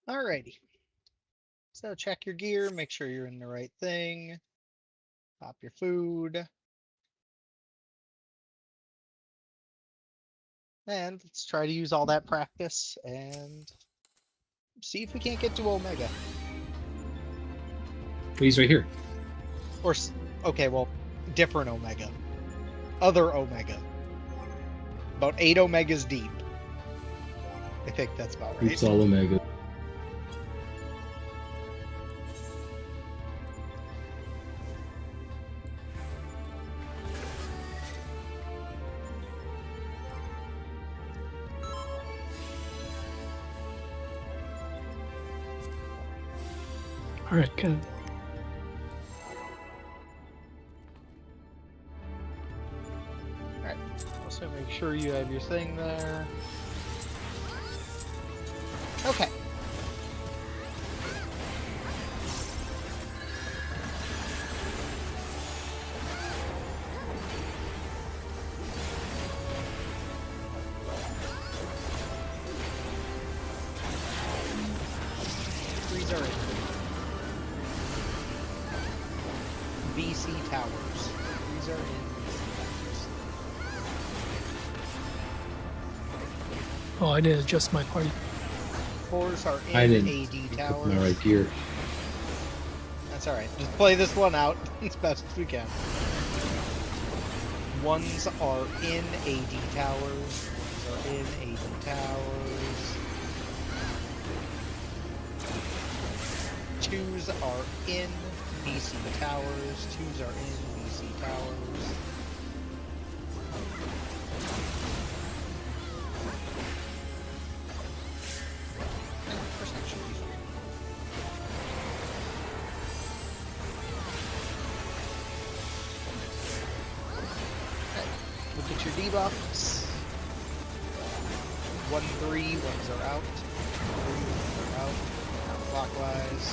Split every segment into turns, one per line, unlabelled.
Alrighty. So check your gear, make sure you're in the right thing. Pop your food. And let's try to use all that practice and see if we can't get to Omega.
He's right here.
Or, okay, well, different Omega. Other Omega. About 8 Omegas deep. I think that's about right.
Oops, all Omega.
All right, good.
Alright, also make sure you have your thing there. Okay. Threes are in. BC Towers. These are in BC Towers.
Oh, I did adjust my party.
Fours are
I
in
didn't
AD
put
Towers.
my right gear.
That's alright. Just play this one out as best as we can. Ones are in AD Towers. Ones are in AD Towers. Twos are in BC Towers. Twos are in BC Towers. Percent should be fine. Okay. Look at your debuffs. 1-3, ones are out. 3, ones are out. Counterclockwise.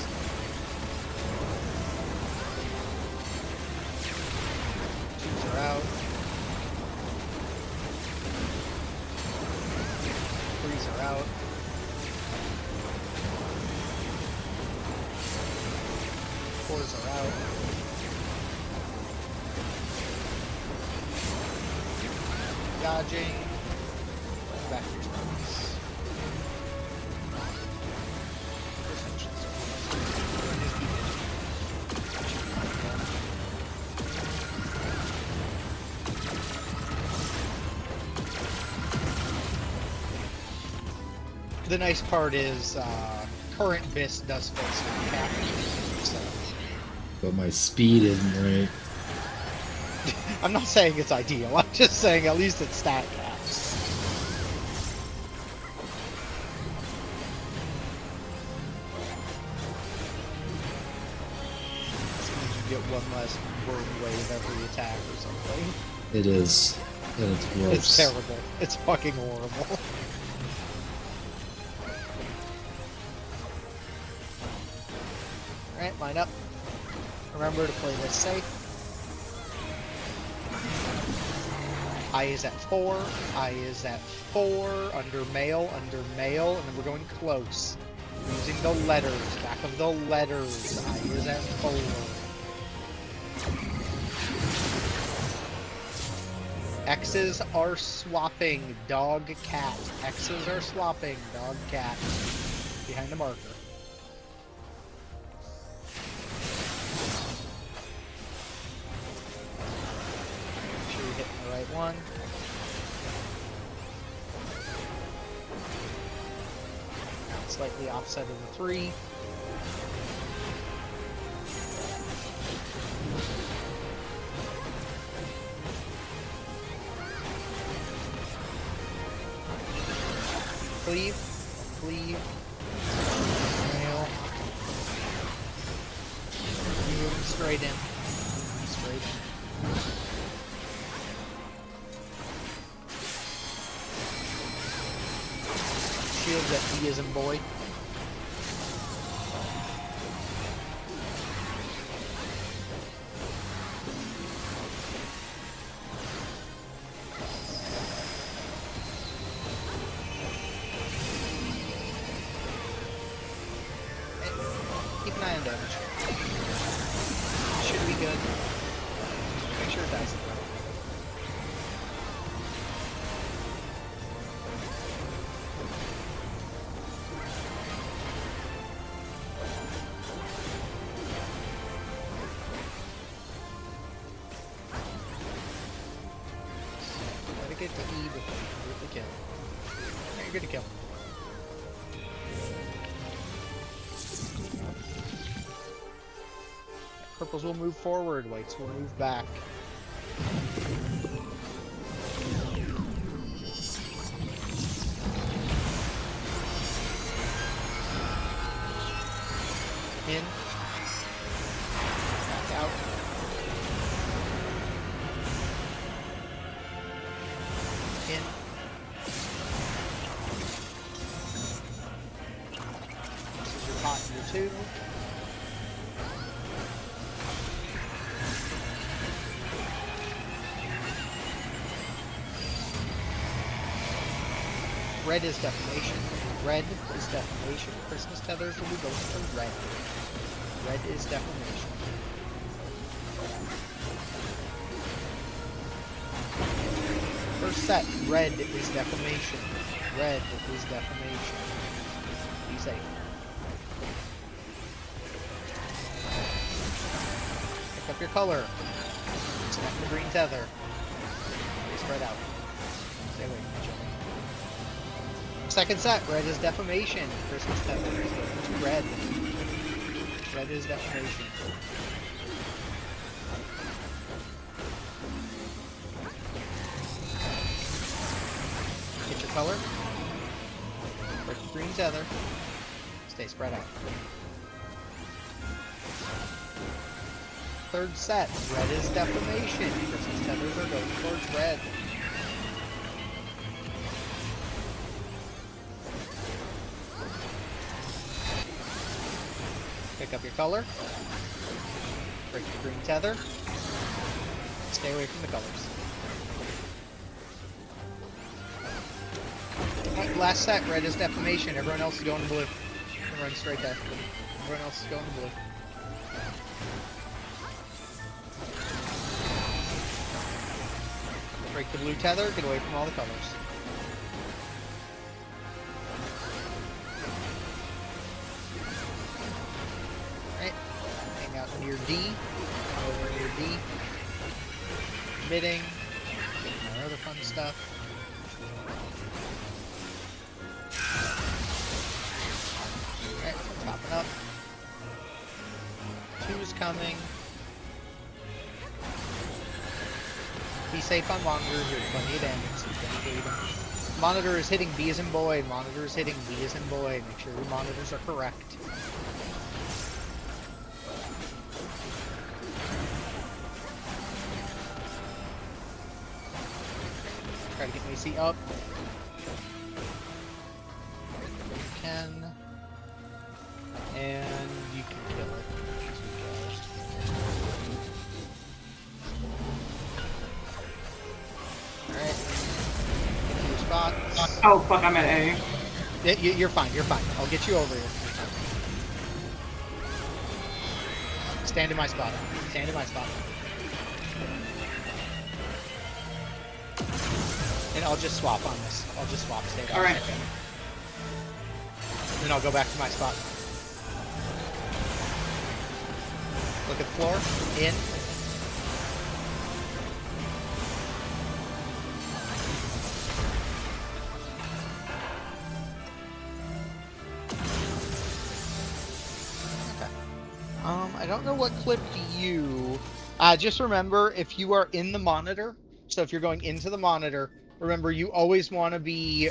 Twos are out. Threes are out. Fours are out. Dodging. Back to turns. The nice part is current BIS does fix the cap. So
But my speed isn't right.
I'm not saying it's ideal. I'm just saying at least it's stat caps. So you get one less burn wave every attack or something.
It is. And it's gross.
It's terrible. It's fucking horrible. Alright, line up. Remember to play this safe. I is at 4. I is at 4. Under mail, and then we're going close. Using the letters. Back of the letters. I is at 4. X's are swapping. Dog, cat. X's are swapping. Dog, cat. Behind the marker. Make sure you're hitting the right one. Now it's slightly offset of the 3. Cleave. Cleave. Nail. Move straight in. Straight in. Shields at B as in boy. damage. Should be good. Make sure it dies. Let it get to E before you get the kill. Okay, you're good to kill. Purples will move forward, whites will move back. In. Back out. In. This is your pot and your 2. Red is defamation. Red is defamation. Christmas tethers will be going for red. Red is defamation. First set, red is defamation. Red is defamation. Be safe. Pick up your color. Snap the green tether. They spread out. Stay away from each other. Second set, red is defamation. Christmas tether is going to red. Red is defamation. Get your color. Break the green tether. Stay spread out. Third set, red is defamation. Christmas tethers are going towards red. Pick up your color. Break the green tether. Stay away from the colors. Alright, last set, red is defamation. Everyone else is going to blue. Run straight there. Everyone else is going to blue. Break the blue tether, get away from all the colors. Near D, over near D, emitting, getting our other fun stuff. Alright, topping up. 2 is coming. Be safe on monitor, do plenty of damage, so you don't bleed them. Monitor is hitting B as in boy, monitor is hitting B as in boy. Make sure your monitors are correct. Try to get Macy up. You can. And you can kill it. Alright. Get to your spots.
Oh fuck, I'm at A.
You're fine, you're fine. I'll get you over here. Stand in my spot. Stand in my spot. And I'll just swap on this. I'll just swap. Stay back.
Alright.
Then I'll go back to my spot. Look at the floor. In. Okay. I don't know what clipped you. Just remember, if you are in the monitor, so if you're going into the monitor, remember you always want to be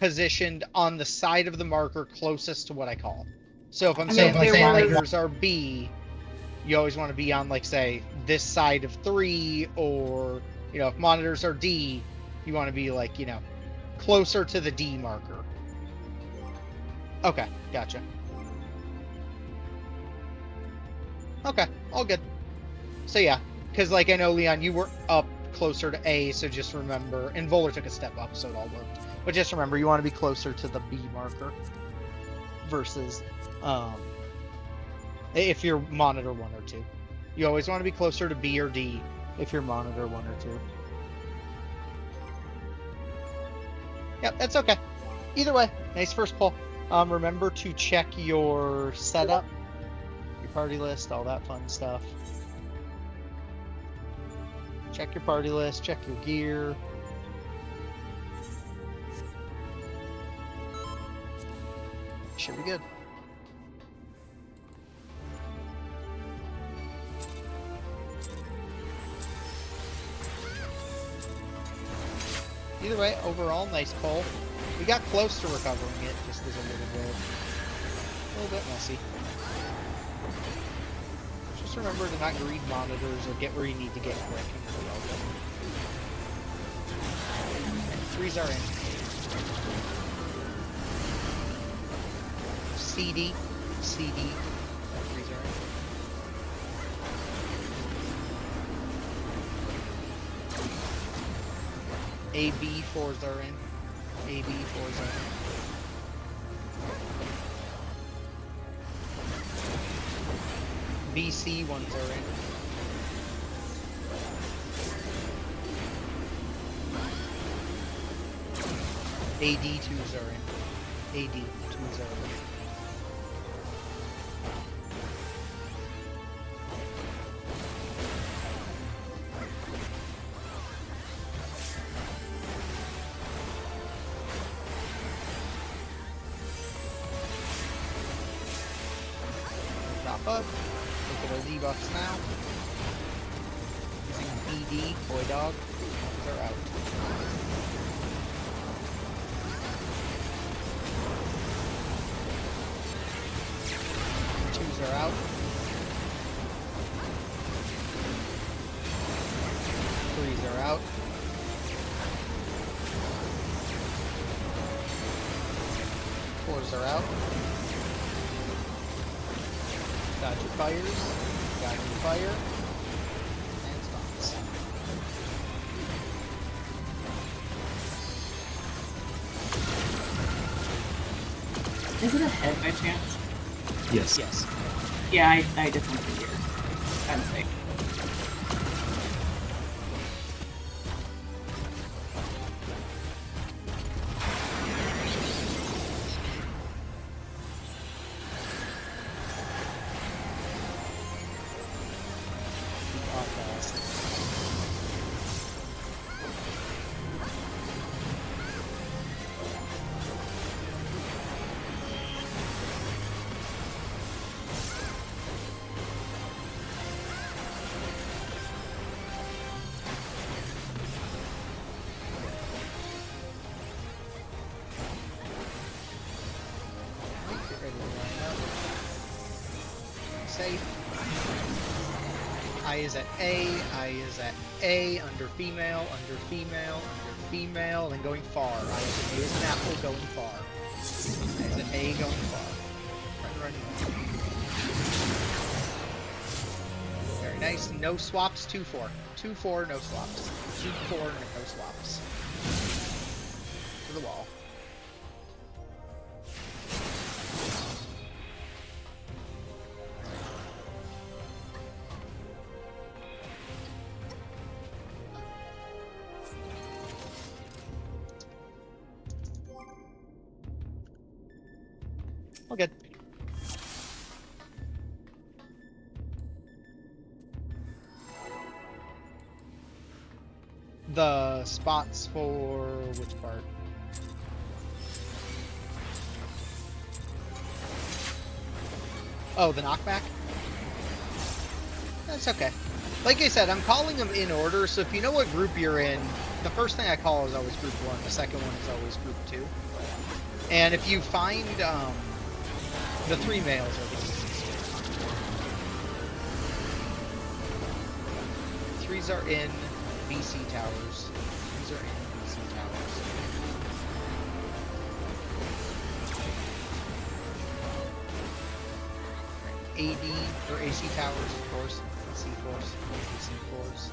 positioned on the side of the marker closest to what I call. So if I'm saying like monitors are B, you always want to be on, like, say, this side of 3, or, you know, if monitors are D, you want to be, like, you know, closer to the D marker. Okay, gotcha. Okay, all good. So yeah, because, like, I know, Leon, you were up closer to A, so just remember, and Voller took a step up, so it all worked. But just remember, you want to be closer to the B marker versus If you're monitor 1 or 2. You always want to be closer to B or D if you're monitor 1 or 2. Yep, that's okay. Either way, nice first pull. Remember to check your setup, your party list, all that fun stuff. Check your party list, check your gear. Should be good. Either way, overall, nice pull. We got close to recovering it, just was a little bit messy. Just remember to not greed monitors or get where you need to get quick. And we'll all go. Threes are in. CD. Threes are in. AB fours are in. AB fours are in. BC ones are in. AD twos are in. AD twos are in. Drop up. Look at our debuffs now. Using BD, boy dog. They're out. Twos are out. Threes are out. Fours are out. Dodge your fires. Dodge your fire. And spots.
Is it a head by chance?
Yes.
Yes.
Yeah, I definitely figured. I'm sick.
Safe. I is at A, I is at A, under female, under female, under female, and going far. I is at A as an apple, going far. I is at A, going far. Run. Very nice. No swaps, 2-4. 2-4, no swaps. 2-4, no swaps. To the wall. All good. The spots for which part? Oh, the knockback? That's okay. Like I said, I'm calling them in order, so if you know what group you're in, the first thing I call is always group 1, the second one is always group 2. And if you find, the 3 males are the easiest. 3s are in BC towers. 3s are in BC towers. AD or AC towers, of course. C4s, C4s.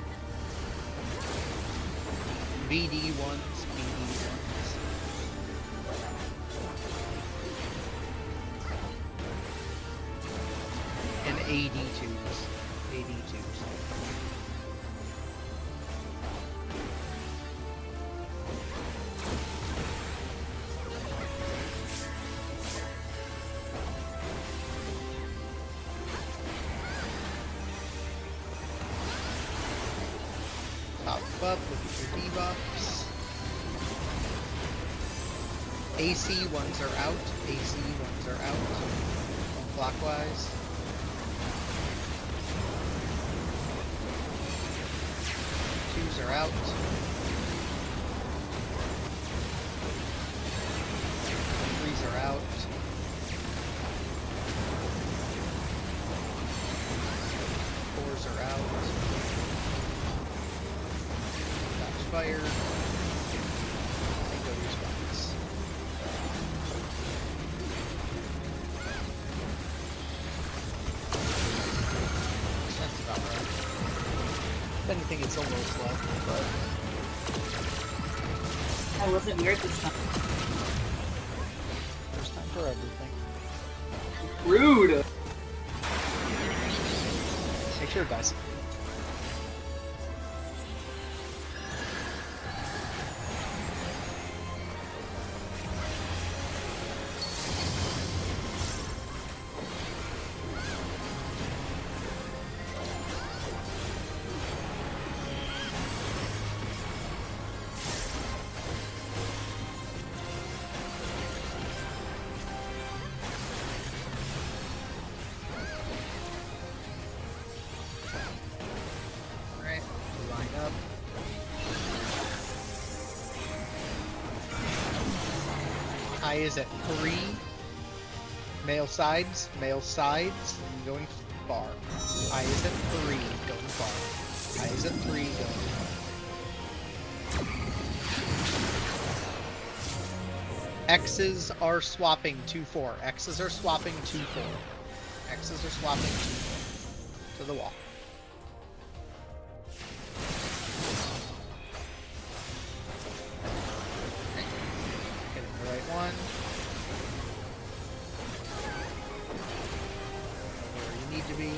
BD1s, BD1s. And AD2s. AD2s. Pop up, look at your debuffs. AC ones are out. AC ones are out. Going clockwise. Twos are out. Threes are out. Fours are out. Flash fire. And go to your spots. That's about right. If anything, it's a little slow, but
I wasn't weird this time.
first time for everything.
Rude.
Take care, guys. Alright, line up. High is at 3. Male sides, and going far. High is at 3, going far. High is at 3, going far. X's are swapping 2-4. X's are swapping 2-4. X's are swapping 2-4. To the wall. Okay. Getting the right one. Where you need to be.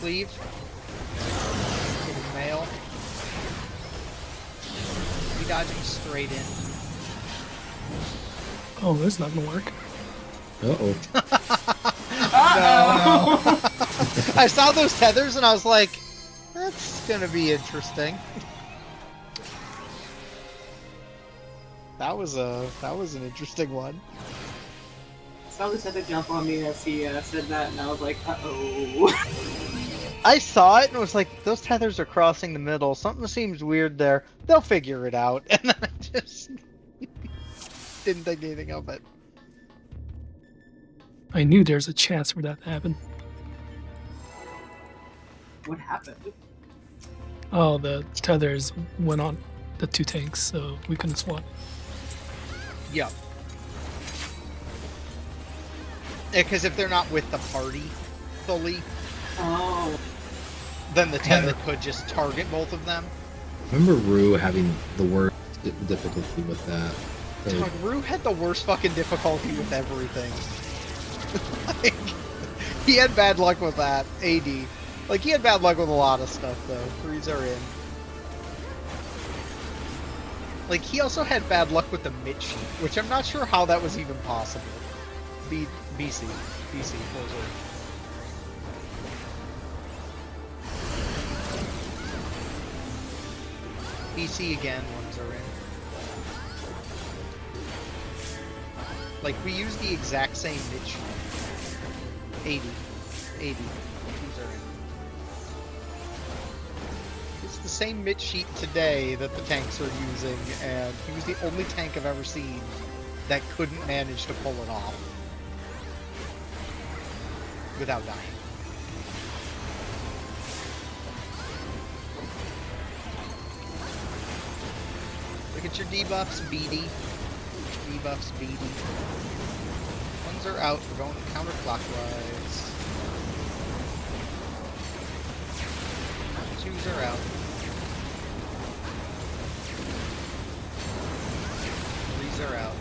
Ffxiv. Getting mail. Be dodging straight in.
Oh, this is not gonna work.
Uh-oh.
Uh-oh.
I saw those tethers and I was like, that's gonna be interesting. That was an interesting one.
Saw this other jump on me as he said that, and I was like, uh-oh.
I saw it and was like, those tethers are crossing the middle. Something seems weird there. They'll figure it out. And then I just didn't think anything of it.
I knew there's a chance for that to happen.
What happened?
Oh, the tethers went on the 2 tanks, so we couldn't swap.
Yep. Because if they're not with the party fully,
Oh.
then the tether could just target both of them.
Remember Rue having the worst difficulty with that. Like,
Dude, Rue had the worst fucking difficulty with everything. Like, he had bad luck with that. AD. Like, he had bad luck with a lot of stuff, though. 3s are in. Like, he also had bad luck with the mid sheet, which I'm not sure how that was even possible. BC. BC, closer. BC again, 1s are in. Like, we use the exact same mid sheet. 80. 80. 2s are in. It's the same mid sheet today that the tanks are using, and he was the only tank I've ever seen that couldn't manage to pull it off. Without dying. Look at your debuffs, BD. Debuffs, BD. 1s are out, we're going counterclockwise. Twos are out. Threes are out.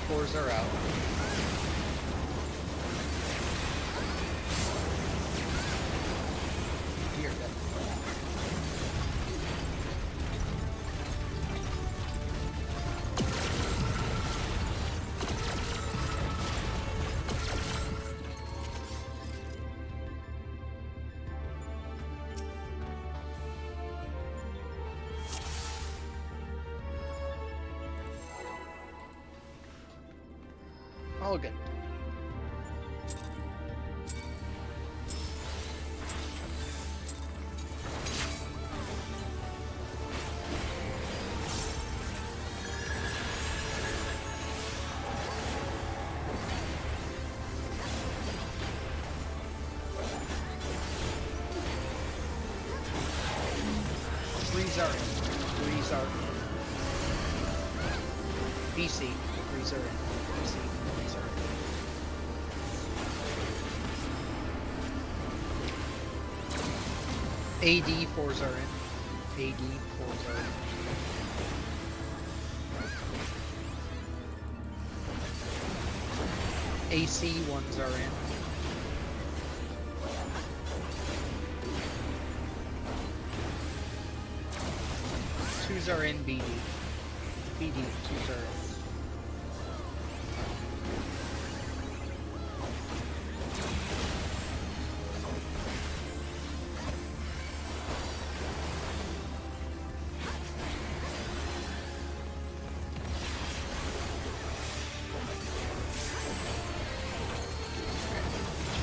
Fours are out. Here, then. All good. Threes are in. Threes are in. BC. Threes are in. BC. Threes are in. AD fours are in. AD fours are in. AC ones are in. Twos are in BD. BD, twos are in.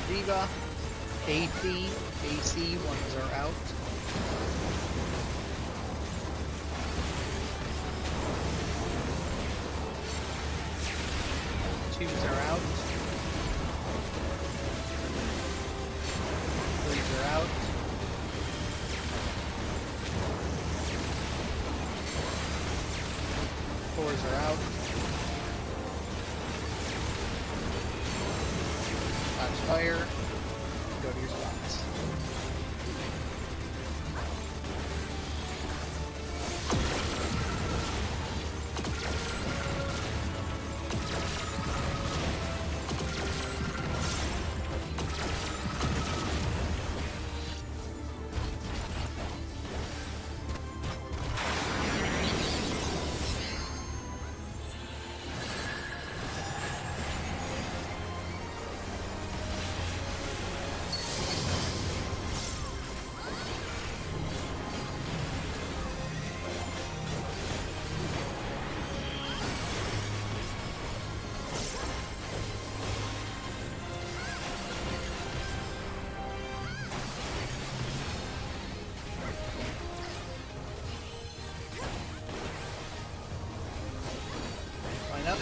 Viva, AC ones are out. Twos are out. Threes are out. Fours are out. Touch fire. Go to your spots. Line up.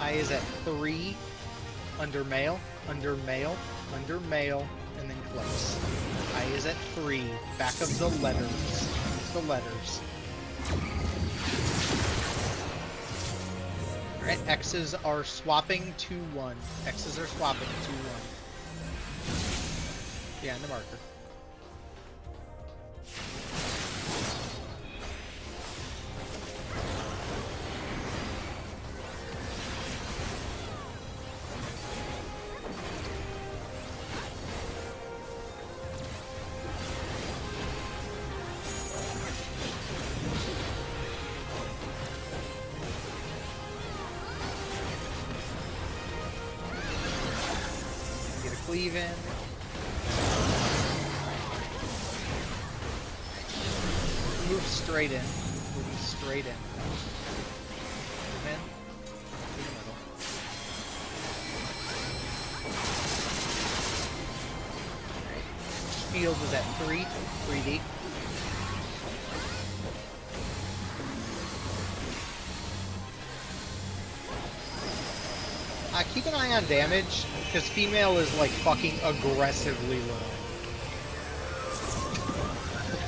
I is at 3, under mail, under mail, under mail, and then close. I is at 3, back of the letters. The letters. Alright, X's are swapping to 1. X's are swapping to 1. Yeah, and the marker. Ffxiv in. Move straight in. Move straight in. Move in. Through the middle. Alright. Field is at 3. 3D. Keep an eye on damage, because female is like fucking aggressively low.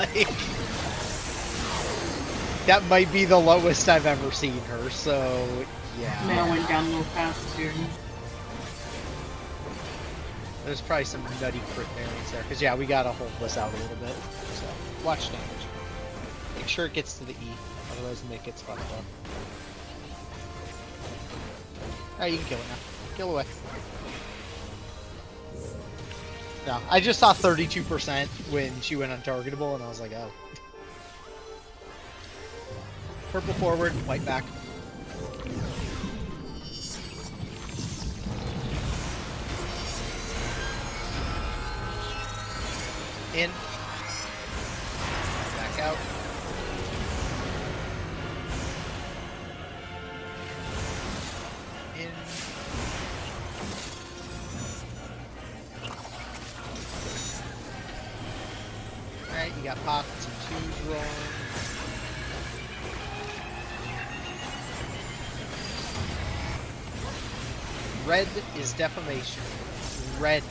Like, that might be the lowest I've ever seen her, so Yeah.
Mail went down a little fast too.
There's probably some nutty crit variance there, because yeah, we gotta hold this out a little bit. So, watch damage. Make sure it gets to the E, otherwise Nick gets fucked up. Alright, you can kill it now. Kill away. No, I just saw 32% when she went untargetable, and I was like, oh. Purple forward, white back. In. Back out. In. Alright, you got pockets and twos rolling. Red is defamation. Red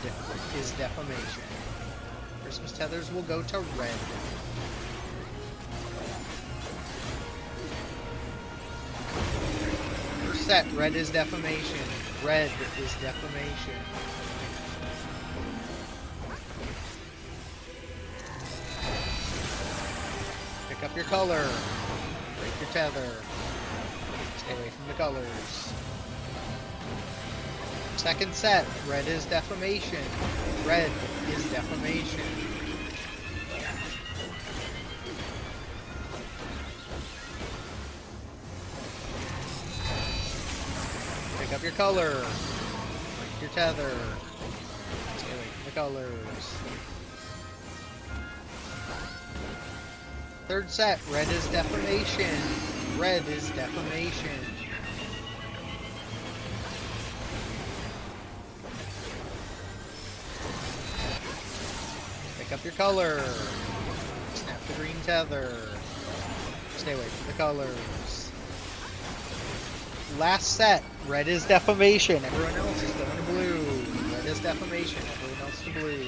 is defamation. Christmas tethers will go to red. First set, red is defamation. Red is defamation. Pick up your color. Break your tether. Stay away from the colors. Second set, red is defamation. Red is defamation. Pick up your color. Break your tether. Stay away from the colors. Third set, red is defamation. Red is defamation. Pick up your color. Snap the green tether. Stay away from the colors. Last set. Red is defamation. Everyone else is going to blue. Red is defamation. Everyone else to blue.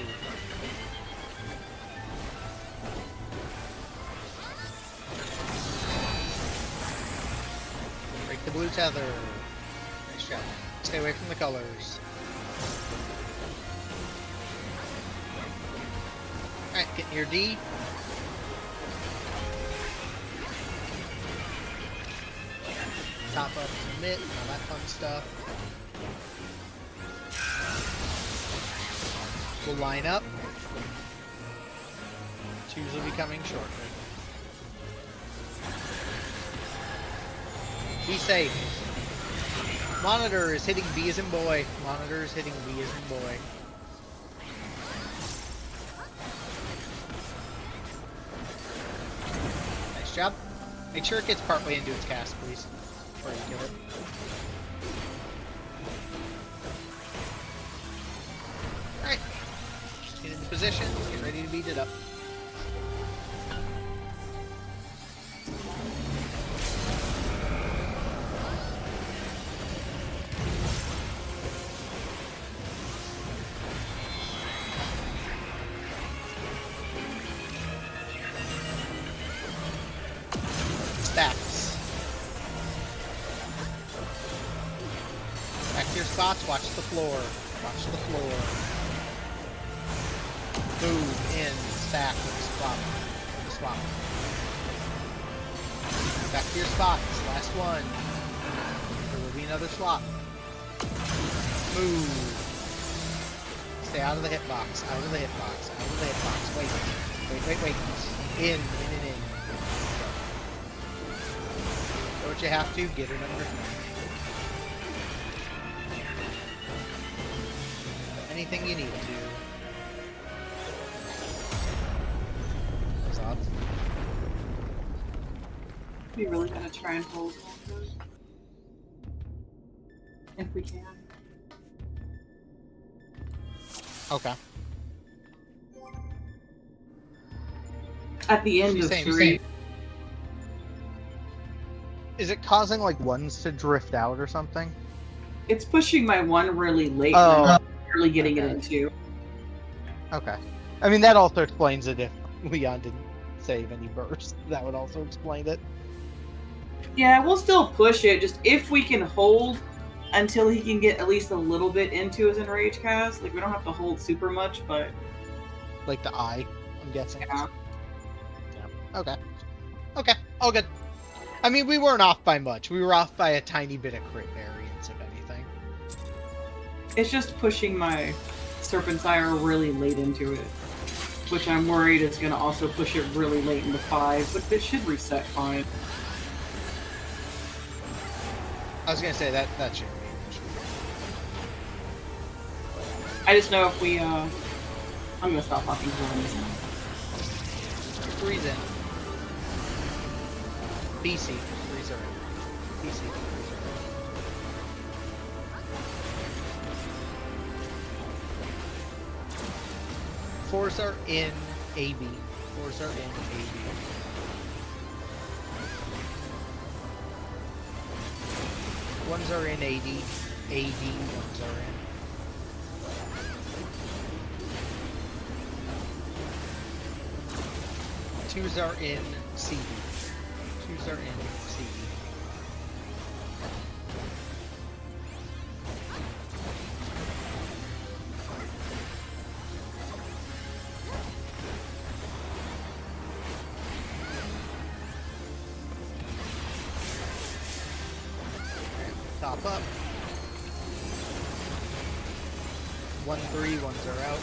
Break the blue tether. Nice job. Stay away from the colors. Alright, get your D. Top up, submit, all that fun stuff. We'll line up. Twos will be coming shortly. Be safe. Monitor is hitting B as in boy. Monitor is hitting B as in boy. Nice job. Make sure it gets partway into its cast, please, before you kill it. Alright. Get into position. Get ready to beat it up. Stacks. Back to your spots, watch the floor. Watch the floor. Move in, stack, swap. Swap. Back to your spots, last one. There will be another swap. Move. Stay out of the hitbox, out of the hitbox, out of the hitbox. Wait. In. Do what you have to, get it under control. Anything you need to. Those odds.
We really gonna try and hold on those? If we can.
Okay.
At the end of
Same.
3.
Is it causing like ones to drift out or something?
It's pushing my 1 really late
Oh.
and I'm really getting
Okay.
it in 2.
Okay. I mean, that also explains it if Leon didn't save any burst. That would also explain it.
Yeah, we'll still push it, just if we can hold until he can get at least a little bit into his enrage cast. Like, we don't have to hold super much, but
Like the eye, I'm guessing.
yeah.
Yeah. Okay. Okay. All good. I mean, we weren't off by much. We were off by a tiny bit of crit variance, if anything.
It's just pushing my Serpentire really late into it, which I'm worried is going to also push it really late into 5, but it should reset fine.
I was gonna say that shouldn't be an issue.
I just know if we, I'm gonna stop hopping zones now.
Three's in. BC. Threes are in. BC. Threes are in. Fours are in AB. Fours are in AB. Ones are in AD. AD ones are in. Twos are in CD. Twos are in CD. Top up. 1-3, ones are out.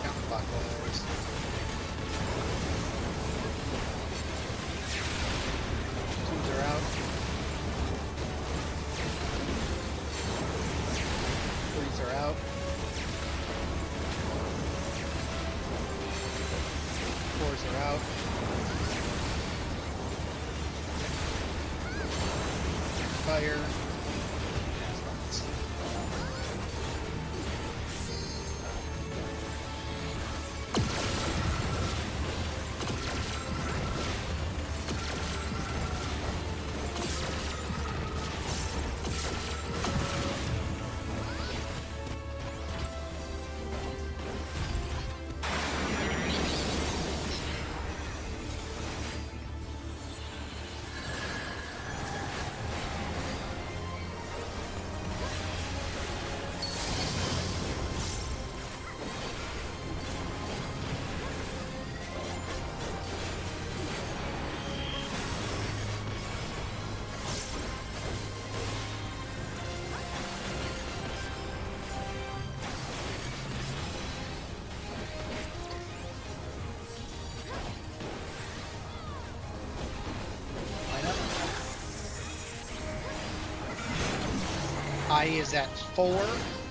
Counterclockwise. Twos are out. Threes are out. Fours are out. Fire. I is at 4.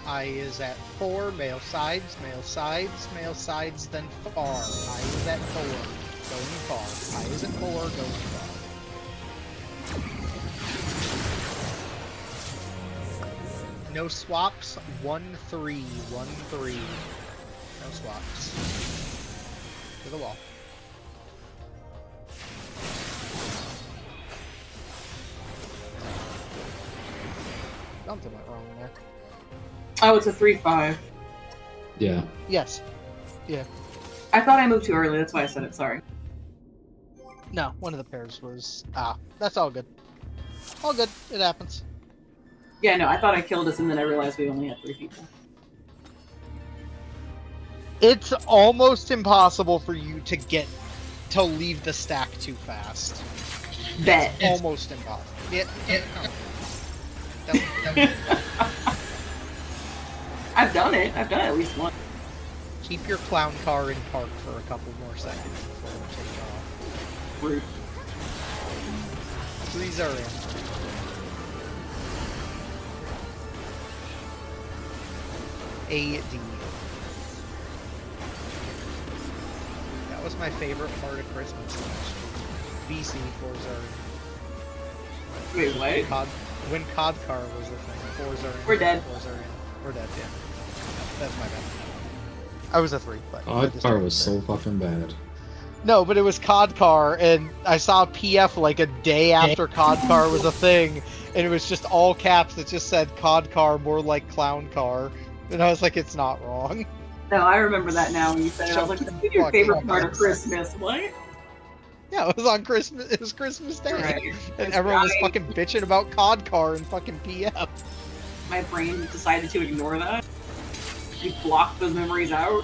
I is at 4. Male sides, male sides, male sides, then far. I is at 4. Going far. I is at 4. Going far. No swaps. 1-3. 1-3. No swaps. To the wall. Something went wrong there.
Oh, it's a 3-5.
Yeah.
Yes. Yeah.
I thought I moved too early, that's why I said it, sorry.
No, one of the pairs was... that's all good. All good. It happens.
Yeah, no, I thought I killed us and then I realized we only had 3 people.
It's almost impossible for you to leave the stack too fast.
Bet.
Almost impossible. Yeah.
I've done it. I've done it at least once.
Keep your clown car in park for a couple more seconds before we take off.
Rude.
Threes are in. AD. That was my favorite part of Christmas last year. BC fours are in.
Wait, what?
When COD car was the thing, fours are in.
We're dead.
Fours are in. We're dead, yeah. That's my bad. I was a 3, but...
Odd car was so fucking bad.
No, but it was COD car, and I saw PF like a day after COD car was a thing, and it was just all caps that just said COD car, more like clown car. And I was like, it's not wrong.
No, I remember that now when you said it. I was like, this is your favorite part of Christmas. What?
Yeah, it was on Christmas. It was Christmas Day,
Right.
and everyone was fucking bitching about COD Car and fucking PM.
My brain decided to ignore that. You block those memories out.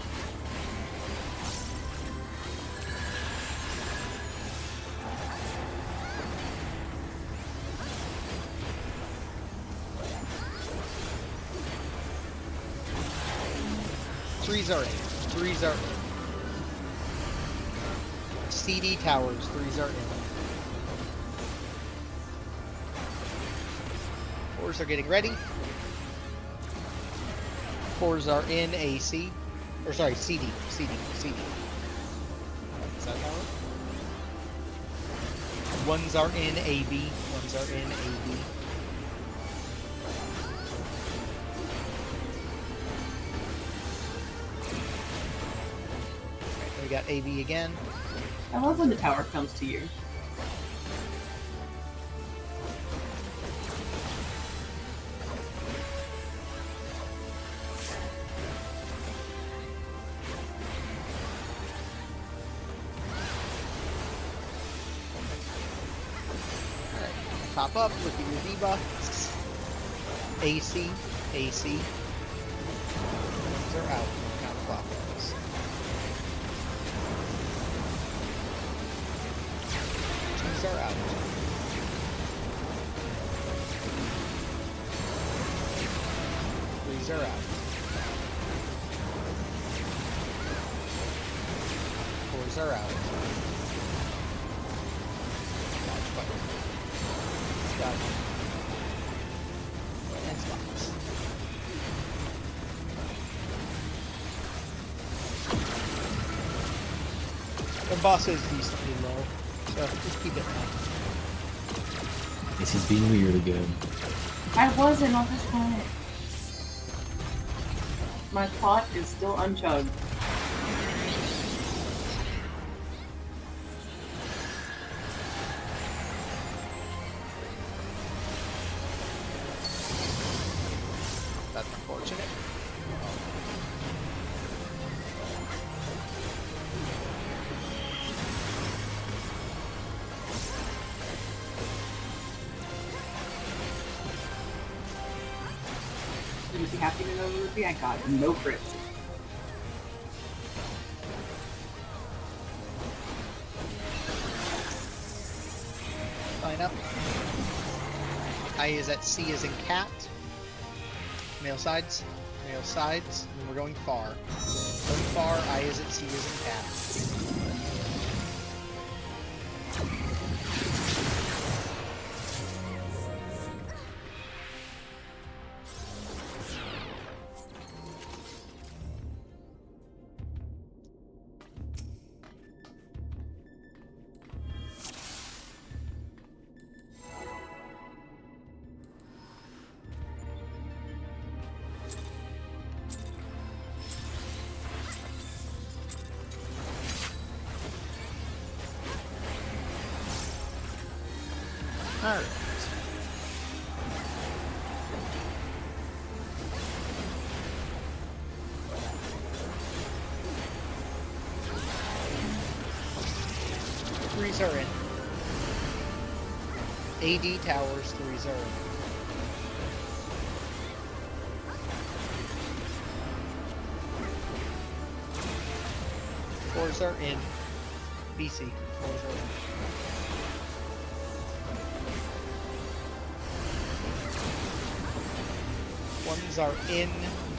Threes are in. Threes are in. CD towers. Threes are in. Fours are getting ready. Fours are in AC. Or sorry, CD. Is that how it? Ones are in AB. Ones are in AB. We got AB again.
I love when the tower comes to you.
Pop up, look at your debuffs. AC, AC. Ones are out. Counterclockwise. Twos are out. Threes are out. Fours are out. Dodge button. Dodge. And spots. The boss is decently low, so just keep it low.
This is being weird again.
I wasn't on this planet. My pot is still unchugged.
That's unfortunate.
You'd be happy to know, Ruby, I got no crits.
Line up. I is at C as in cat. Male sides. Male sides. And we're going far. Going far. I is at C as in cat. Alright. Threes are in. AD towers, threes are in. Fours are in. BC. Fours are in. Ones are in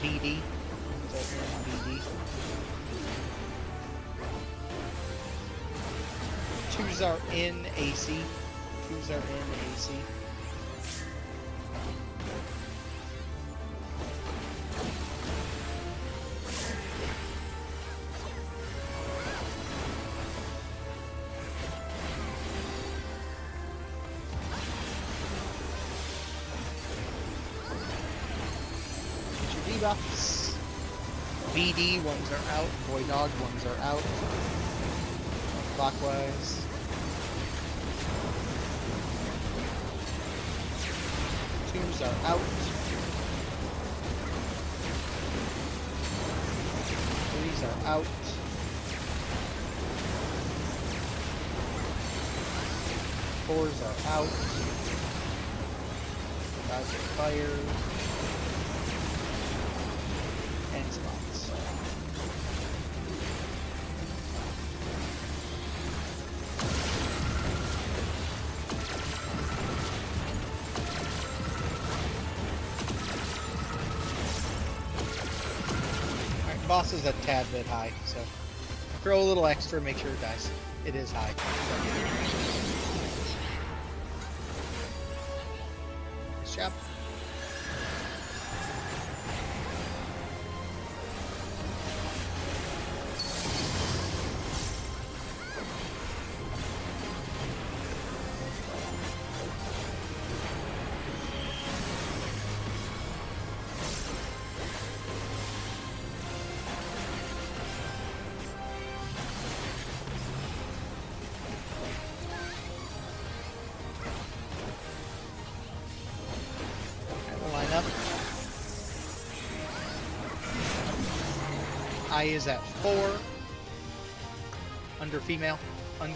BD. Ones are in BD. Twos are in AC. Twos are in AC. Debuffs. BD, ones are out. Boy Dog, ones are out. Clockwise. Twos are out. Threes are out. Fours are out. Fives are fire. And spots. Alright, boss is a tad bit high, so throw a little extra, make sure it dies. It is high. Nice job. Up. I is at 4. Under female, and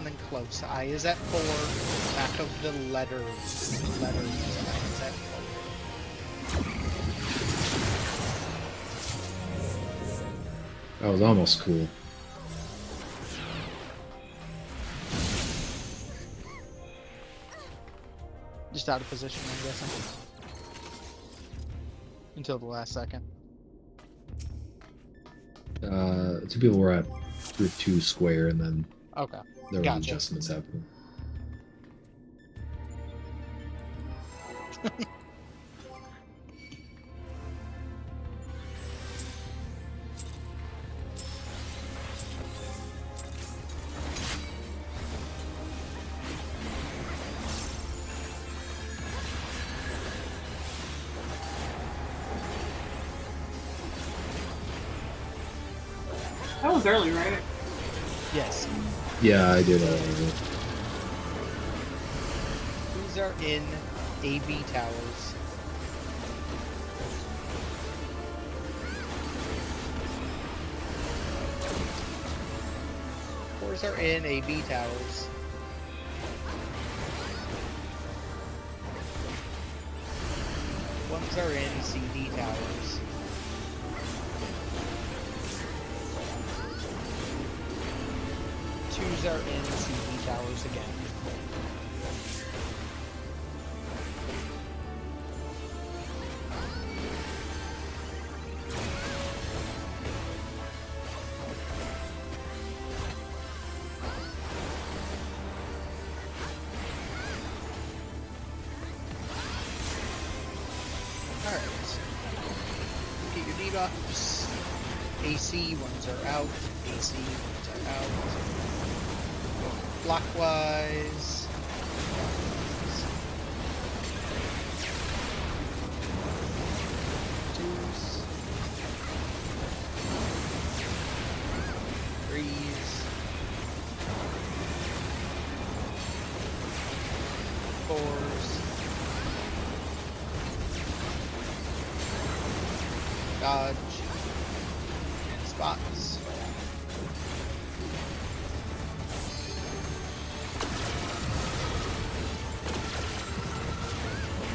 then close. I is at 4. Back of the letters. I is at 4.
That was almost cool.
Just out of position, I'm guessing. Until the last second.
Two people were at group 2 square, and then
Okay.
there were
Gotcha.
adjustments happening.
That was early, right?
Yes.
Yeah, I did all of it.
These are in AB towers. Fours are in AB towers. Ones are in CD towers. Twos are in CD towers again. Alright. Get your debuffs. AC ones are out. AC ones are out. Clockwise. Twos. Threes. Fours. Dodge. And spots.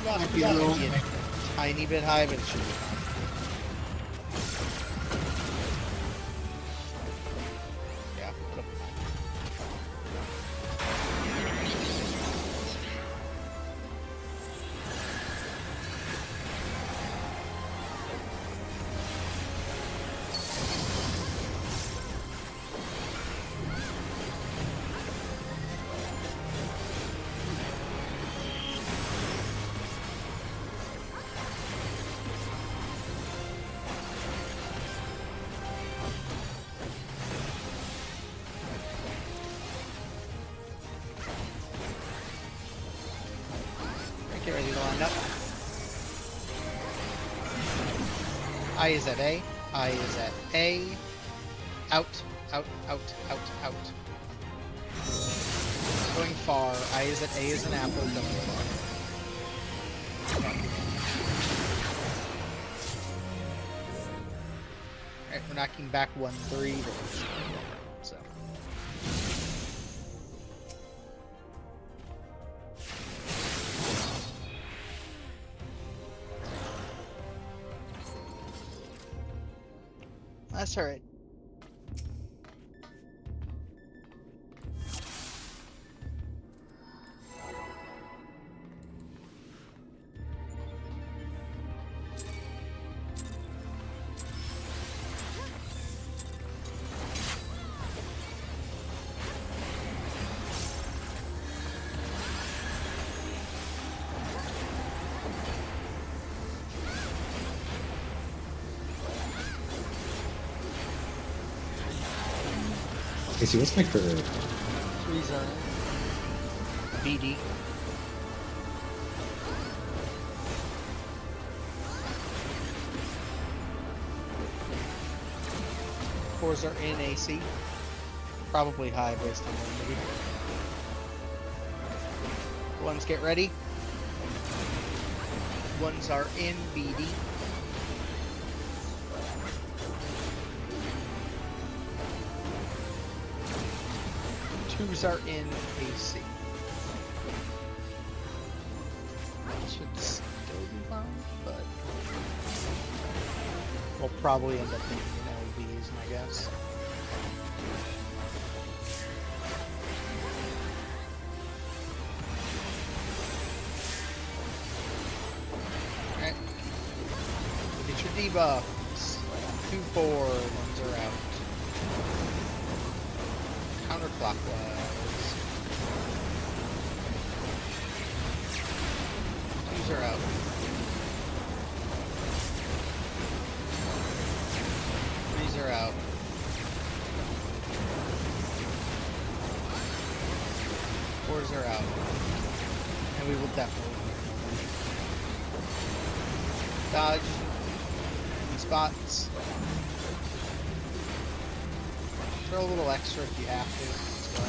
Might be a little-
A tiny bit high, but it should be fine. Yeah. Get ready to line up. I is at A. I is at A. Out, out, out, out, out. Going far. I is at A is an apple. Going far. Alright, we're knocking back 1-3. So. turret.
Casey, what's my crit rate?
3's are BD. Fours are in AC. Probably high based on maybe. Ones get ready. Ones are in BD. Twos are in AC. Should still be fine, but we'll probably end up thinking LB is my guess. Alright. Get your debuffs. 2-4, ones are out. Counterclockwise. Twos are out. Threes are out. Fours are out. And we will definitely dodge in spots. Throw a little extra if you have to. So,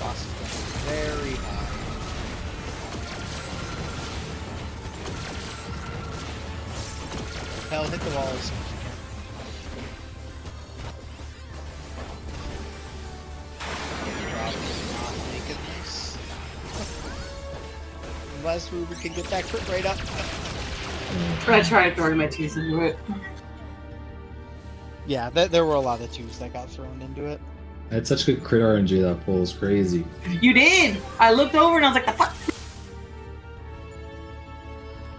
boss is going very high. Hell, hit the wall as soon as you can. Probably not making this. Unless Ruby can get that crit rate up.
I tried throwing my twos into it.
Yeah, there were a lot of twos that got thrown into it.
I had such good crit RNG, that pull was crazy.
You did! I looked over and I was like, the fuck?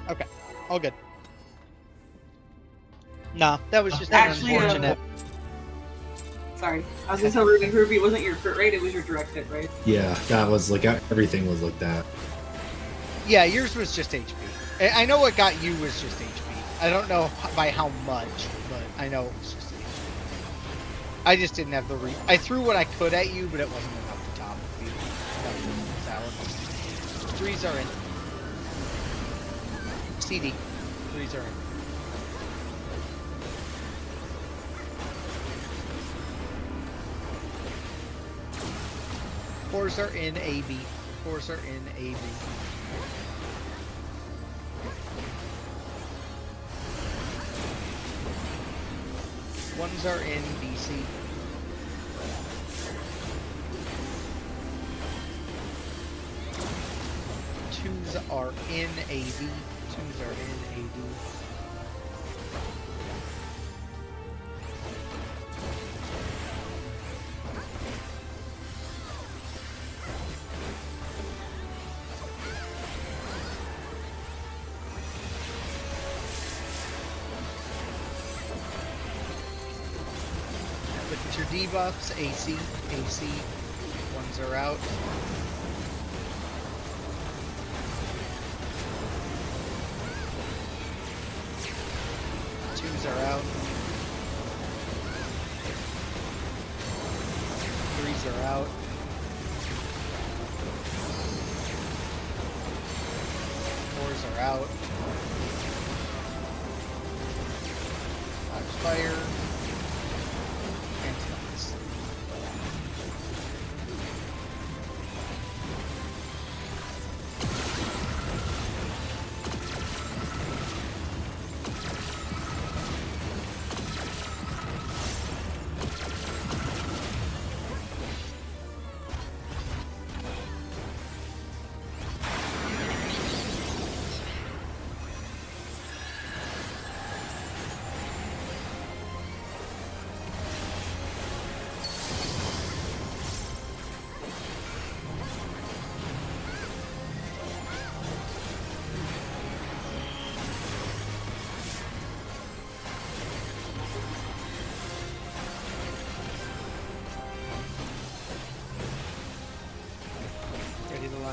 Okay, all good. Nah, that was just
Actually,
unfortunate.
Sorry. I was gonna tell Ruby, Ruby, it wasn't your crit rate, it was your direct hit, right?
Yeah, that was like, everything was like that.
Yeah, yours was just HP. I know what got you was just HP. I don't know by how much, but I know it was just HP. I just didn't have the I threw what I could at you, but it wasn't enough to top you. That was sour. Threes are in. CD. Threes are in. Fours are in AB. Fours are in AB. Ones are in BC. Twos are in AD. Twos are in AD. Look at your debuffs, AC, AC, ones are out. Twos are out. Threes are out. Fours are out. Dodge fire. And stunts.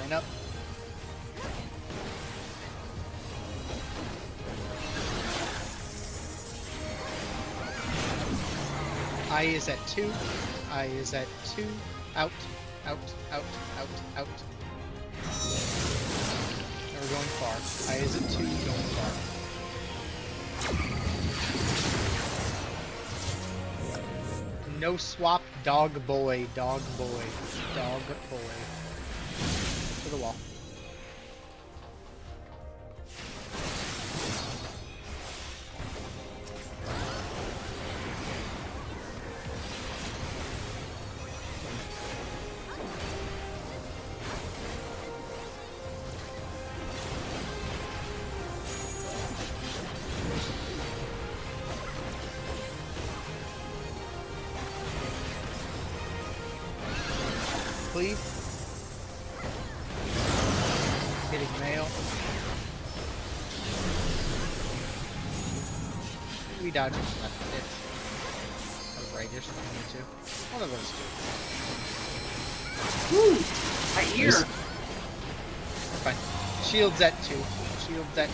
Line up. I is at 2. I is at 2. Out. Out. Out. Out. Out. Now we're going far. I is at 2. Going far. No swap. Dog boy. Dog boy. Dog boy. To the wall. Ffxiv. Hitting male. We dodge it. That's it. Or right, there's something here too. One of those two.
Woo! My ear!
We're fine. Shield's at 2. Shield's at 2.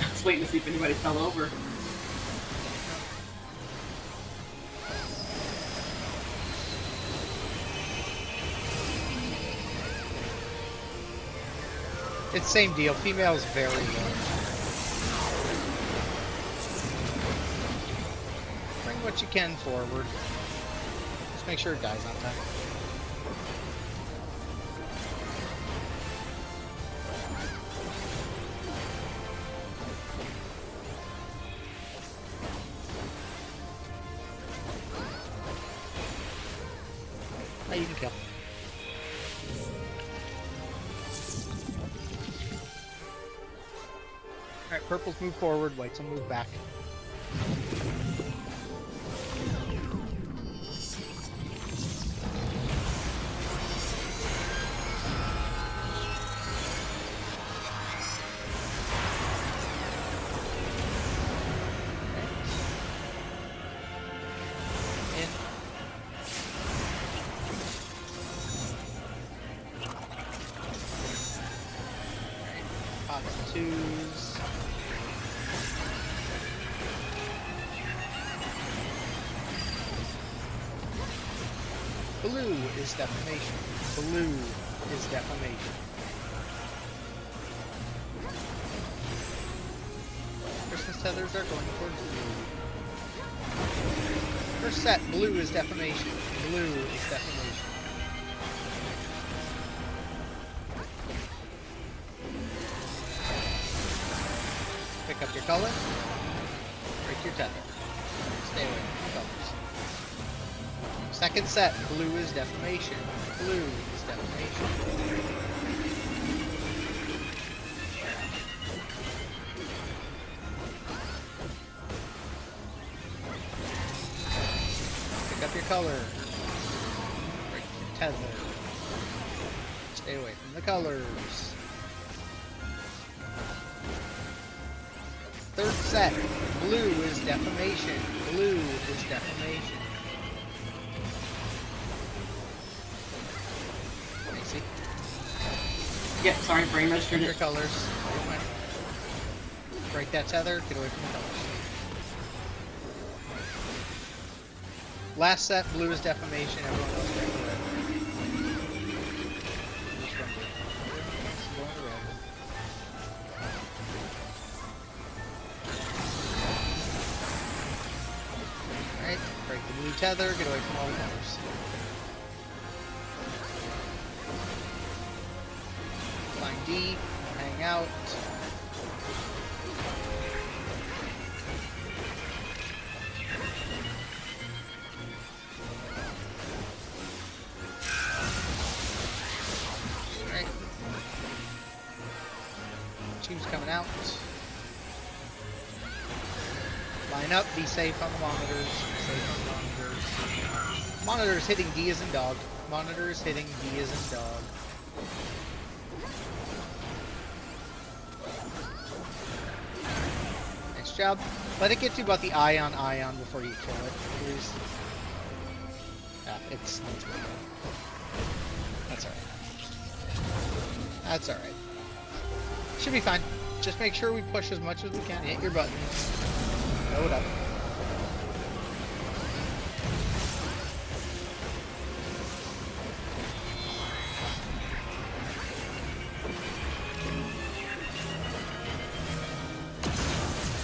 I was waiting to see if anybody fell over.
It's same deal. Female's very low. Bring what you can forward. Just make sure it dies on time. Oh, you can kill. Alright, purples move forward, whites will move back. In. Alright, pots and twos. Blue is defamation. Blue is defamation. Christmas tethers are going towards blue. First set, blue is defamation. Blue is defamation. Pick up your color. Break your tether. Stay away from the colors. Second set, blue is defamation. Blue is defamation. Pick up your color. Break your tether. Stay away from the colors. Third set, blue is defamation. Blue is defamation.
Yep, sorry, brain registered
Your
it.
colors. Break that tether, get away from the colors. Last set, blue is defamation, everyone else break the red. Just run blue. Everyone else is going to red. Alright, break the blue tether, get away from all the colors. Line D, hang out. Alright. Two's coming out. Line up, be safe on the monitors. Be safe on the monitors. Monitors hitting D as in dog. Monitors hitting D as in dog. Nice job. Let it get to about the ion before you kill it, please. Yeah, it's good. That's alright. That's alright. Should be fine. Just make sure we push as much as we can. Hit your buttons. Throw it up.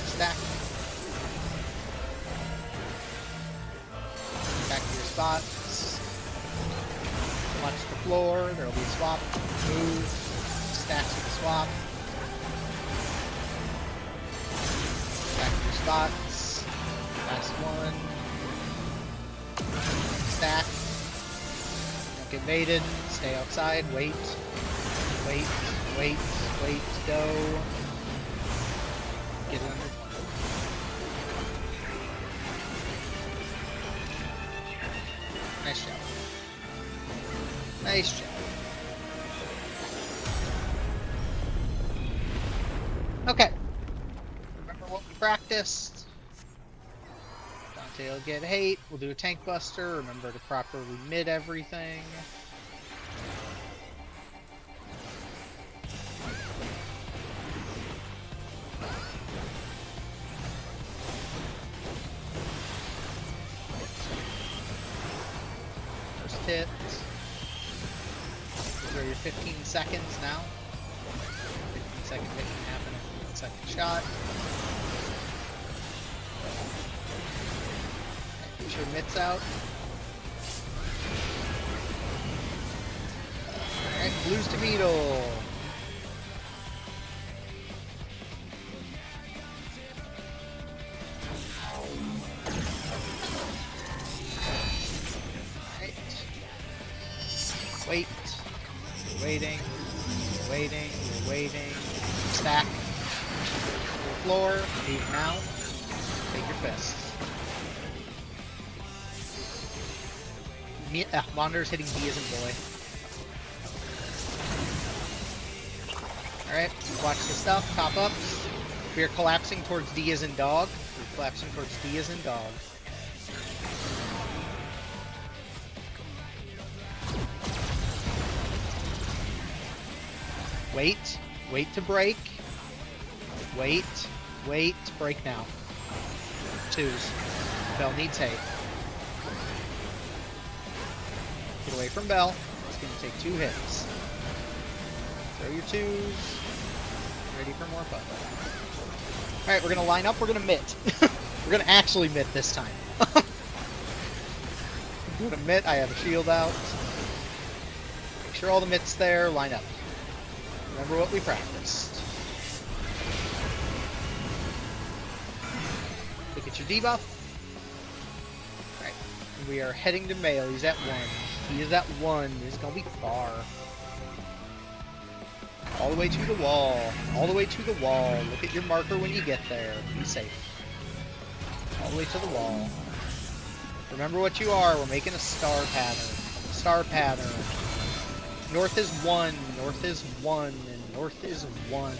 Stack. Back to your spots. Watch the floor. There'll be a swap. Move. Stacks with the swap. Back to your spots. Last one. Stack. Don't get baited. Stay outside. Wait. Wait. Wait. Wait. Go. Get it under 20. Nice job. Nice job. Okay. Remember what we practiced. Dante will get hate. We'll do a tank buster. Remember to properly mid everything. First hit. These are your 15 seconds now. 15-second hit can happen after the second shot. And get your mitts out. Alright, blues to beetle. Wait. You're waiting. You're waiting. You're waiting. Stack. To the floor. Move now. Take your fists. Wanderer's hitting D as in boy. Alright. Watch the stuff. Top ups. We are collapsing towards D as in dog. We're collapsing towards D as in dog. Wait. Wait to break. Wait. Wait. Break now. Twos. Bell needs hate. Get away from Bell. It's going to take 2 hits. Throw your 2s. Ready for more fun. Alright, we're going to line up. We're going to mitt. We're going to actually mitt this time. I'm going to mitt. I have a shield out. Make sure all the mitts there. Line up. Remember what we practiced. Look at your debuff. Alright. We are heading to Mail. He's at 1. He is at 1. This is going to be far. All the way to the wall. All the way to the wall. Look at your marker when you get there. Be safe. All the way to the wall. Remember what you are. We're making a star pattern. Star pattern. North is 1, north is 1, and north is 1.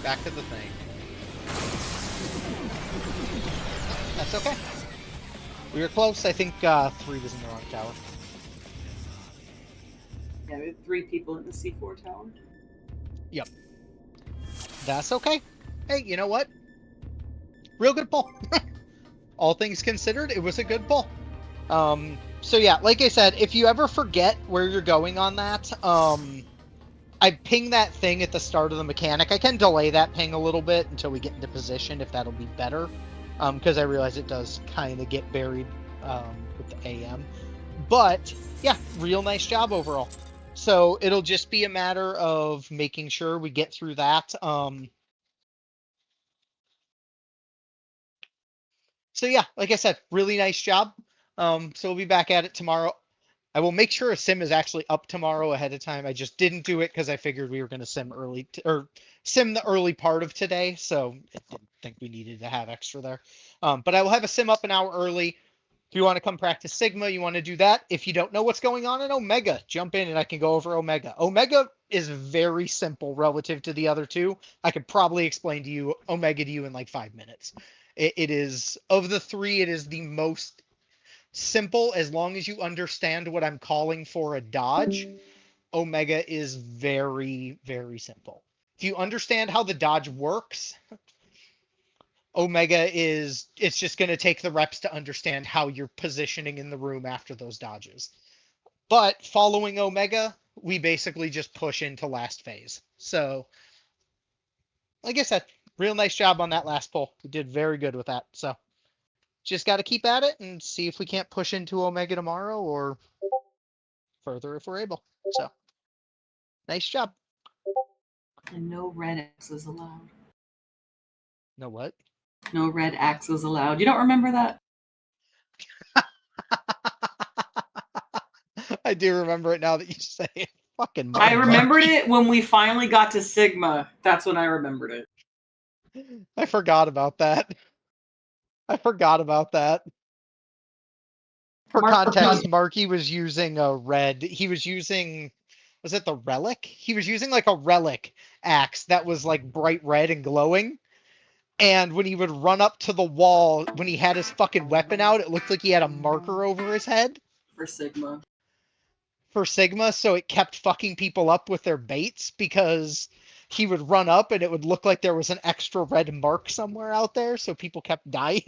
Back to the thing. That's okay. We were close. I think 3 was in the wrong tower.
Yeah, we have 3 people in the C4 tower.
Yep. That's okay. Hey, you know what? Real good pull. All things considered, it was a good pull. So yeah, like I said, if you ever forget where you're going on that, I ping that thing at the start of the mechanic. I can delay that ping a little bit until we get into position, if that'll be better, because I realize it does kind of get buried with the AM. But yeah, real nice job overall. So it'll just be a matter of making sure we get through that. So yeah, like I said, really nice job. So we'll be back at it tomorrow. I will make sure a sim is actually up tomorrow ahead of time. I just didn't do it because I figured we were going to sim early or sim the early part of today. So I didn't think we needed to have extra there. But I will have a sim up an hour early. If you want to come practice Sigma, you want to do that. If you don't know what's going on in Omega, jump in and I can go over Omega. Omega is very simple relative to the other two. I could probably explain to you Omega to you in like 5 minutes. It is, of the 3, it is the most simple as long as you understand what I'm calling for a dodge. Omega is very, very simple. If you understand how the dodge works, Omega it's just going to take the reps to understand how you're positioning in the room after those dodges. But following Omega, we basically just push into last phase. So, like I said, real nice job on that last pull. We did very good with that. So, just got to keep at it and see if we can't push into Omega tomorrow or further if we're able. So, nice job.
And no red axes allowed.
No what?
No red axes allowed. You don't remember that?
I do remember it now that you say it. Fucking
I
motherfucker.
remembered it when we finally got to Sigma. That's when I remembered it.
I forgot about that. I forgot about that. For context, Marky was using a red. He was using, was it the relic? He was using like a relic axe that was like bright red and glowing. And when he would run up to the wall, when he had his fucking weapon out, it looked like he had a marker over his head
For Sigma.
for Sigma. So it kept fucking people up with their baits because he would run up and it would look like there was an extra red mark somewhere out there. So people kept dying.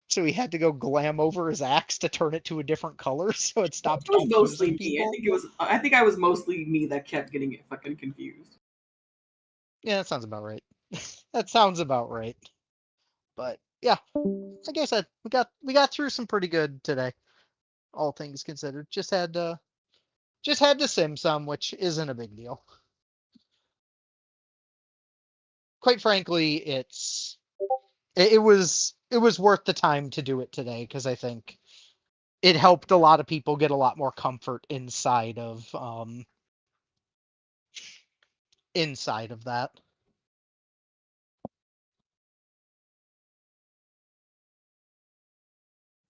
So he had to go glam over his axe to turn it to a different color so it stopped
It was mostly
confusing
me.
people.
I think I was mostly me that kept getting it fucking confused.
Yeah, that sounds about right. That sounds about right. But yeah, like I said, we got through some pretty good today, all things considered. Just had to sim some, which isn't a big deal. Quite frankly, it was worth the time to do it today because I think it helped a lot of people get a lot more comfort inside of that.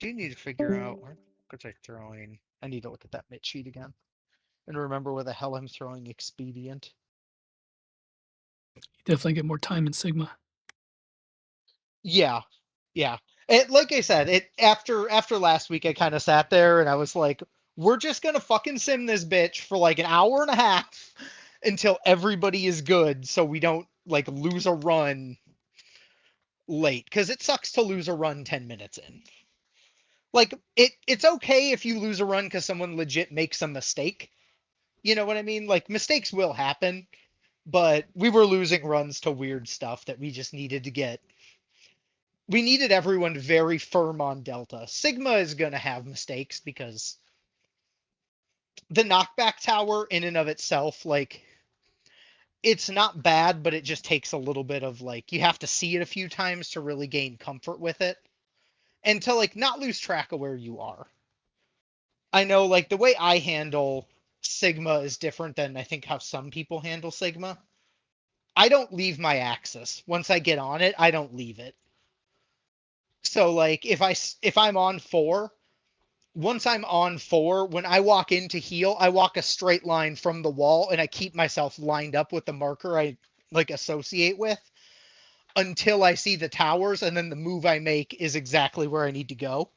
Do you need to figure out where was I throwing? I need to look at that bit sheet again and remember where the hell I'm throwing expedient.
You definitely get more time in Sigma.
Yeah, yeah. It, like I said, it after last week, I kind of sat there and I was like, we're just gonna fucking sim this bitch for like an hour and a half until everybody is good, so we don't like lose a run late, because it sucks to lose a run 10 minutes in. Like it's okay if you lose a run because someone legit makes a mistake. You know what I mean? Like mistakes will happen, but we were losing runs to weird stuff that we just needed to get. We needed everyone very firm on Delta. Sigma is going to have mistakes because the knockback tower in and of itself, like, it's not bad, but it just takes a little bit of, like, you have to see it a few times to really gain comfort with it and to, like, not lose track of where you are. I know, like, the way I handle Sigma is different than I think how some people handle Sigma. I don't leave my axis. Once I get on it, I don't leave it. So, like, if I'm on 4, once I'm on 4, when I walk into heal, I walk a straight line from the wall and I keep myself lined up with the marker I like associate with until I see the towers, and then the move I make is exactly where I need to go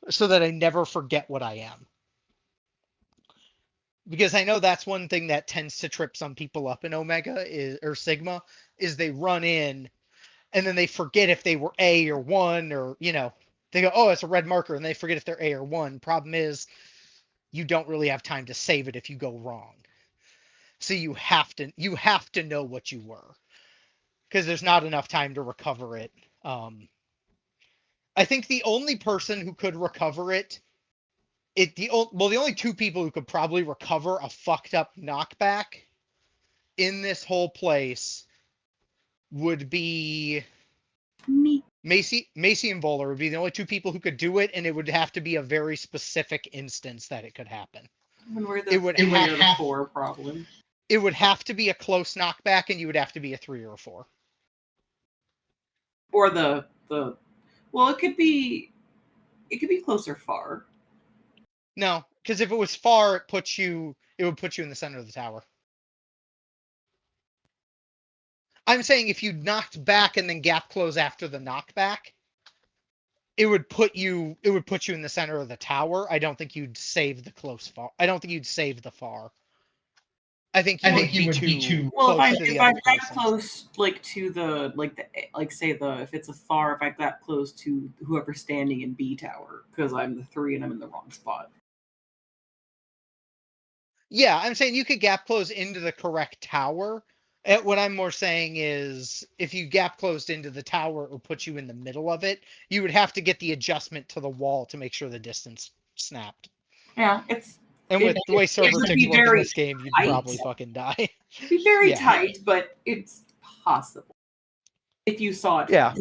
so that I never forget what I am. Because I know that's one thing that tends to trip some people up in Omega or Sigma is they run in and then they forget if they were A or 1, or they go, oh, it's a red marker, and they forget if they're A or 1. Problem is you don't really have time to save it if you go wrong. So you have to know what you were, because there's not enough time to recover it. I think the only person who could recover the only two people who could probably recover a fucked up knockback in this whole place would be
Me.
Macy and Bowler would be the only two people who could do it, and it would have to be a very specific instance that it could happen.
When we're
It would
the 4 problem.
It would have to be a close knockback, and you would have to be a 3 or a 4.
Or the well, it could be close or far.
No, because if it was far, it would put you in the center of the tower. I'm saying if you knocked back and then gap close after the knockback, it would put you in the center of the tower. I don't think you'd save the close far. I don't think you'd save the far. I think you would be too
Well,
close to
if
the
I
other
got
person.
close, like to the if it's a far, if I got close to whoever's standing in B tower, because I'm the 3 and I'm in the wrong spot.
Yeah, I'm saying you could gap close into the correct tower. What I'm more saying is, if you gap closed into the tower or put you in the middle of it, you would have to get the adjustment to the wall to make sure the distance snapped.
Yeah,
And with the way server
would
ticks
be
work in
very
this game, you'd
tight.
probably fucking die.
It'd be very
Yeah.
tight, but it's possible if you saw it.
Yeah.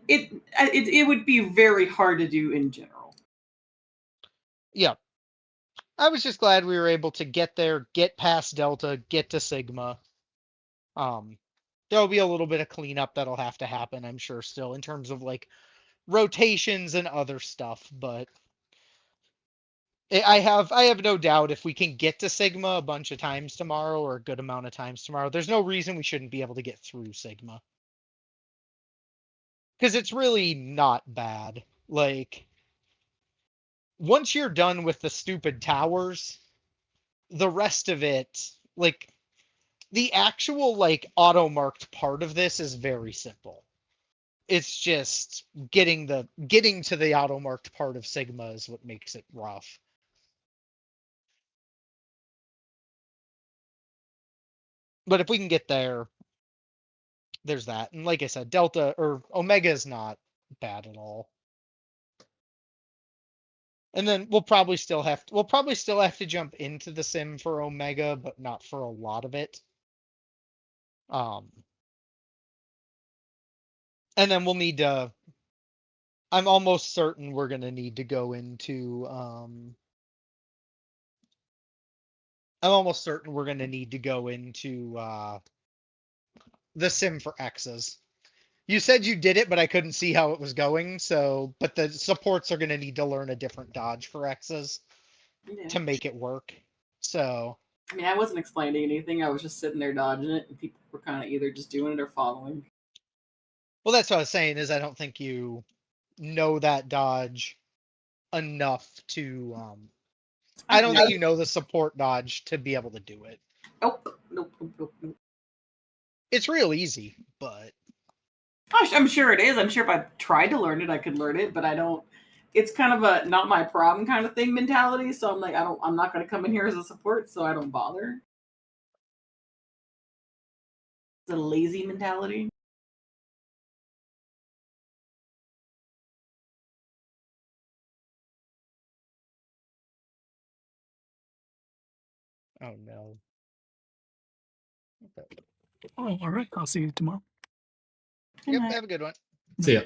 It would be very hard to do in general.
Yeah. I was just glad we were able to get there, get past Delta, get to Sigma. There'll be a little bit of cleanup that'll have to happen, I'm sure, still in terms of like rotations and other stuff, but I have no doubt if we can get to Sigma a bunch of times tomorrow, or a good amount of times tomorrow, there's no reason we shouldn't be able to get through Sigma. Because it's really not bad. Like, once you're done with the stupid towers, the rest of it, like, the actual, like, auto-marked part of this is very simple. It's just getting to the auto-marked part of Sigma is what makes it rough. But if we can get there, there's that. And like I said, Delta or Omega is not bad at all. And then we'll probably still have to jump into the sim for Omega, but not for a lot of it. And then we'll need to, I'm almost certain we're gonna need to go into the sim for X's. You said you did it, but I couldn't see how it was going. So, but the supports are going to need to learn a different dodge for X's to make it work. So,
I mean, I wasn't explaining anything. I was just sitting there dodging it, and people were kind of either just doing it or following.
well, that's what I was saying is I don't think you know that dodge enough to. I don't think you know the support dodge to be able to do it.
Nope.
It's real easy, but
I'm sure it is. I'm sure if I tried to learn it, I could learn it, but I don't. It's kind of a not my problem kind of thing mentality. So I'm like, I'm not going to come in here as a support, so I don't bother. It's a lazy mentality.
oh no.
Oh, all right. I'll see you tomorrow.
Yep, have a good one.
See ya.